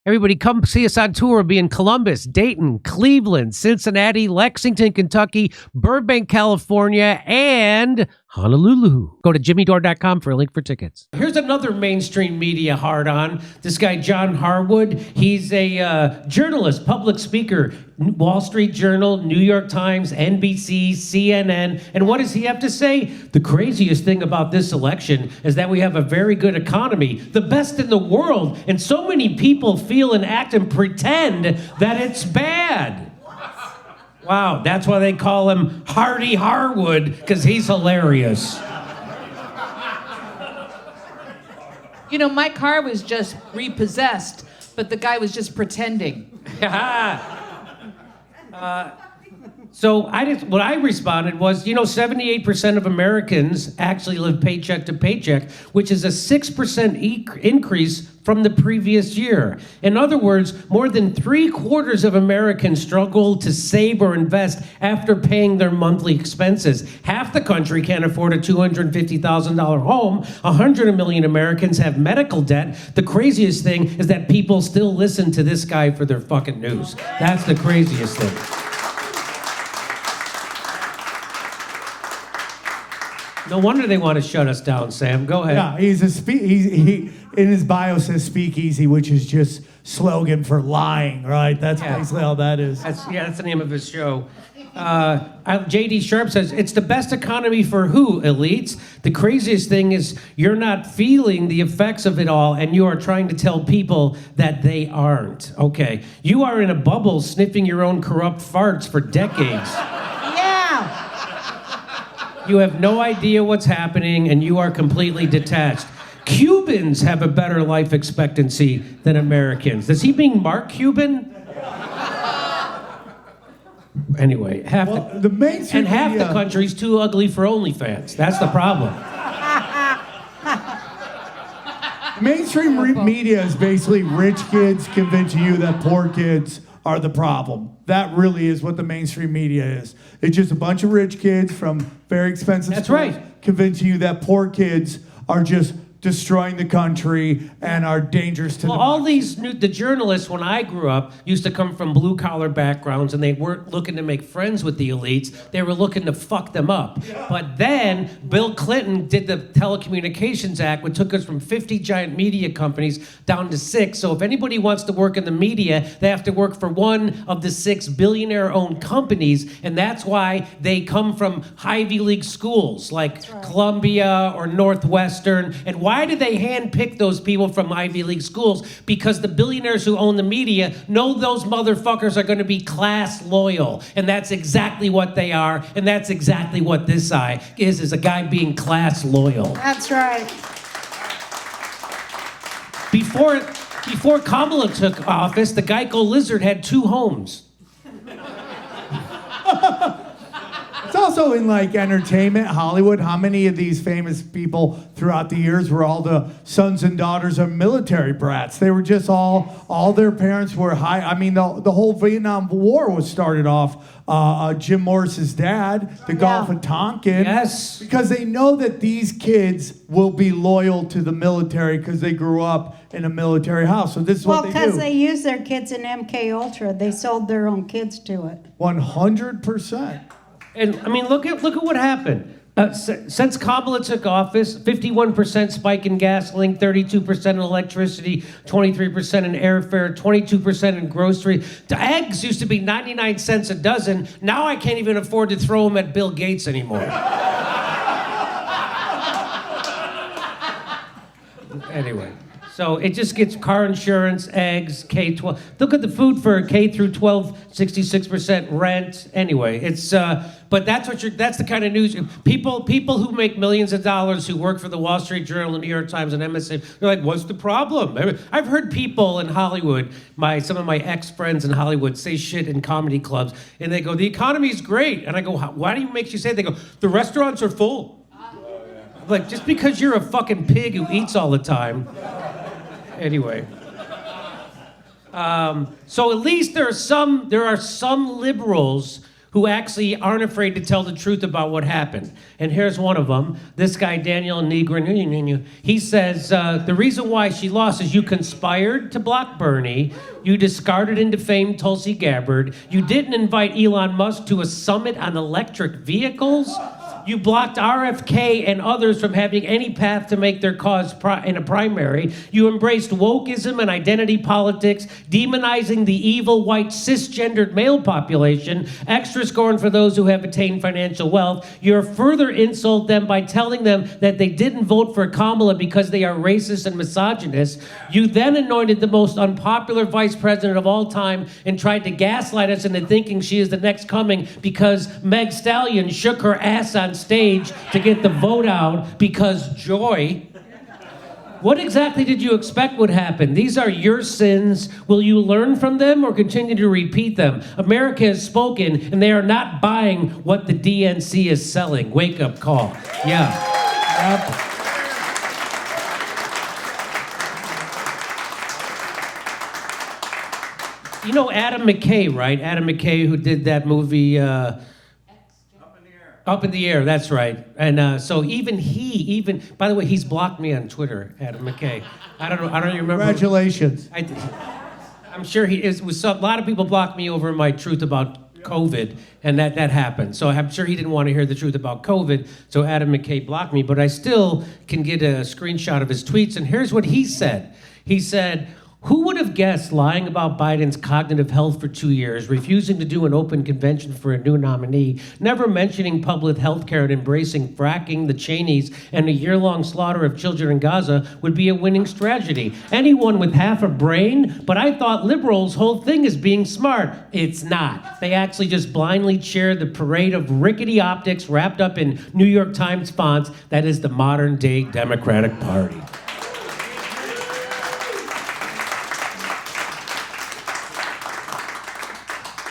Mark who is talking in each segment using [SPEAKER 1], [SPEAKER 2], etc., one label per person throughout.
[SPEAKER 1] Everybody come see us on tour. We'll be in Columbus, Dayton, Cleveland, Cincinnati, Lexington, Kentucky, Burbank, California, and Honolulu. Go to jimmydore.com for a link for tickets. Here's another mainstream media hard-on. This guy, John Harwood, he's a journalist, public speaker, Wall Street Journal, New York Times, NBC, CNN. And what does he have to say? The craziest thing about this election is that we have a very good economy, the best in the world, and so many people feel and act and pretend that it's bad. Wow, that's why they call him Hardy Harwood, because he's hilarious.
[SPEAKER 2] You know, my car was just repossessed, but the guy was just pretending.
[SPEAKER 1] So what I responded was, 78% of Americans actually live paycheck to paycheck, which is a 6% increase from the previous year. In other words, more than 3/4 of Americans struggle to save or invest after paying their monthly expenses. Half the country can't afford a $250,000 home. 100 million Americans have medical debt. The craziest thing is that people still listen to this guy for their fucking news. That's the craziest thing. No wonder they want to shut us down, Sam. Go ahead.
[SPEAKER 3] Yeah, he in his bio says speakeasy, which is just slogan for lying, right? That's basically how that is.
[SPEAKER 1] That's the name of his show. J.D. Sharp says, it's the best economy for who, elites? The craziest thing is you're not feeling the effects of it all, and you are trying to tell people that they aren't. Okay, you are in a bubble sniffing your own corrupt farts for decades. You have no idea what's happening, and you are completely detached. Cubans have a better life expectancy than Americans. Does he mean Mark Cuban? Anyway, half the country's too ugly for OnlyFans. That's the problem.
[SPEAKER 3] Mainstream media is basically rich kids convincing you that poor kids are the problem. That really is what the mainstream media is. It's just a bunch of rich kids from very expensive schools
[SPEAKER 1] right.
[SPEAKER 3] convincing you that poor kids are just destroying the country and are dangerous to
[SPEAKER 1] the journalists, when I grew up, used to come from blue-collar backgrounds, and they weren't looking to make friends with the elites. They were looking to fuck them up. Yeah. But then Bill Clinton did the Telecommunications Act, which took us from 50 giant media companies down to 6. So if anybody wants to work in the media, they have to work for one of the 6 billionaire-owned companies, and that's why they come from Ivy League schools like Columbia or Northwestern. And why do they handpick those people from Ivy League schools? Because the billionaires who own the media know those motherfuckers are going to be class loyal. And that's exactly what they are. And that's exactly what this guy is a guy being class loyal.
[SPEAKER 4] That's right.
[SPEAKER 1] Before Kamala took office, the Geico Lizard had 2 homes.
[SPEAKER 3] It's also in like entertainment, Hollywood. How many of these famous people throughout the years were all the sons and daughters of military brats? They were just all their parents were high. I mean, the whole Vietnam War was started off Jim Morris's dad, the Gulf of Tonkin.
[SPEAKER 1] Yes.
[SPEAKER 3] Because they know that these kids will be loyal to the military because they grew up in a military house. So this is what they do.
[SPEAKER 4] Well, because they use their kids in MK Ultra. They sold their own kids to it.
[SPEAKER 3] 100%.
[SPEAKER 1] And I mean, look at what happened. Since Kamala took office, 51% spike in gasoline, 32% in electricity, 23% in airfare, 22% in grocery. The eggs used to be 99 cents a dozen. Now I can't even afford to throw them at Bill Gates anymore. Anyway. So it just gets car insurance, eggs, K-12. Look at the food for K through 12, 66% rent. Anyway, it's but that's the kind of news. People who make millions of dollars who work for the Wall Street Journal, the New York Times, and MSN, they're like, "What's the problem?" I've heard people in Hollywood, some of my ex-friends in Hollywood, say shit in comedy clubs, and they go, "The economy's great," and I go, "Why do you make you say?" They go, "The restaurants are full." Like, just because you're a fucking pig who eats all the time. Anyway, so at least there are some liberals who actually aren't afraid to tell the truth about what happened. And here's one of them. This guy, Daniel Negrin, he says, the reason why she lost is you conspired to block Bernie, you discarded and defamed Tulsi Gabbard, you didn't invite Elon Musk to a summit on electric vehicles, you blocked RFK and others from having any path to make their cause in a primary. You embraced wokeism and identity politics, demonizing the evil white cisgendered male population, extra scorn for those who have attained financial wealth. You further insult them by telling them that they didn't vote for Kamala because they are racist and misogynist. You then anointed the most unpopular vice president of all time and tried to gaslight us into thinking she is the next coming because Meg Stallion shook her ass on stage to get the vote out because joy. What exactly did you expect would happen? These are your sins. Will you learn from them or continue to repeat them? America has spoken, and they are not buying what the DNC is selling. Wake up call. Yeah. Yep. You know Adam McKay, right? Adam McKay, who did that movie, Up in the Air, that's right. And so even, by the way, he's blocked me on Twitter, Adam McKay. I don't even remember.
[SPEAKER 3] Congratulations.
[SPEAKER 1] I'm sure he is. A lot of people blocked me over my truth about COVID, and that happened. So I'm sure he didn't want to hear the truth about COVID, so Adam McKay blocked me. But I still can get a screenshot of his tweets, and here's what he said. He said, who would have guessed lying about Biden's cognitive health for 2 years, refusing to do an open convention for a new nominee, never mentioning public health care and embracing fracking, the Cheneys, and a year-long slaughter of children in Gaza would be a winning strategy? Anyone with half a brain? But I thought liberals' whole thing is being smart. It's not. They actually just blindly cheer the parade of rickety optics wrapped up in New York Times fonts that is the modern-day Democratic Party.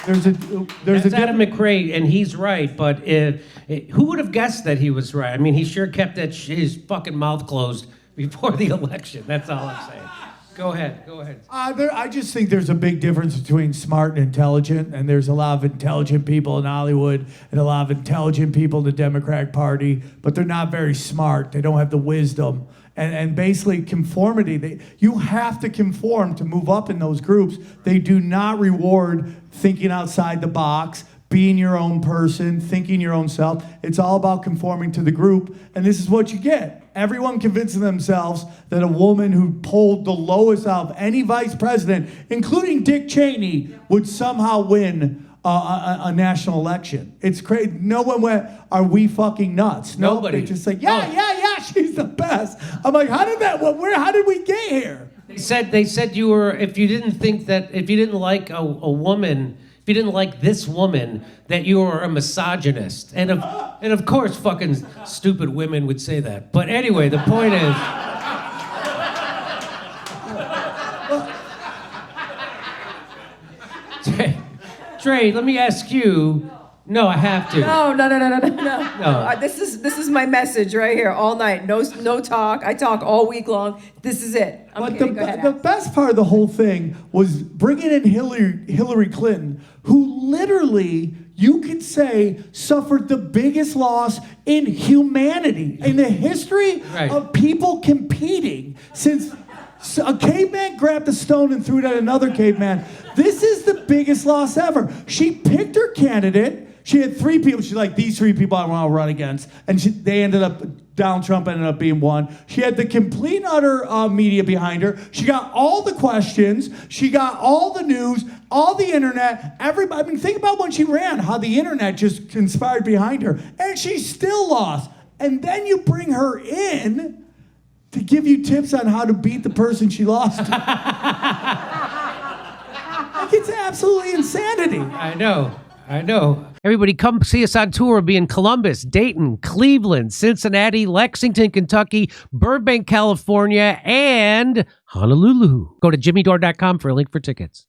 [SPEAKER 1] That's Adam McRae, and he's right, but who would have guessed that he was right? I mean, he sure kept his fucking mouth closed before the election. That's all I'm saying. Go ahead.
[SPEAKER 3] I just think there's a big difference between smart and intelligent, and there's a lot of intelligent people in Hollywood and a lot of intelligent people in the Democratic Party, but they're not very smart. They don't have the wisdom. And basically conformity, you have to conform to move up in those groups. They do not reward thinking outside the box, being your own person, thinking your own self. It's all about conforming to the group, and this is what you get. Everyone convincing themselves that a woman who polled the lowest out of any vice president, including Dick Cheney, would somehow win a national election. It's crazy. No one went, are we fucking nuts?
[SPEAKER 1] Nobody.
[SPEAKER 3] They just like, yeah, she's the best. I'm like, how did we get here?
[SPEAKER 1] They said you were, if you didn't like a woman, if you didn't like this woman, that you were a misogynist. And of course fucking stupid women would say that. But anyway, the point is, Trey, let me ask you. No, I have to.
[SPEAKER 5] No. This is my message right here all night. No talk. I talk all week long. This is it. I'm kidding. Go ahead,
[SPEAKER 3] the best part of the whole thing was bringing in Hillary Clinton, who literally, you could say, suffered the biggest loss in humanity, in the history of people competing since a caveman grabbed a stone and threw it at another caveman. This is the biggest loss ever. She picked her candidate. She had 3 people. She's like, these 3 people I want to run against. And they ended up, Donald Trump ended up being one. She had the complete and utter media behind her. She got all the questions. She got all the news, all the internet. Everybody. I mean, think about when she ran, how the internet just conspired behind her. And she still lost. And then you bring her in to give you tips on how to beat the person she lost to. Like, it's absolutely insanity.
[SPEAKER 1] I know. Everybody come see us on tour. We'll be in Columbus, Dayton, Cleveland, Cincinnati, Lexington, Kentucky, Burbank, California, and Honolulu. Go to jimmydore.com for a link for tickets.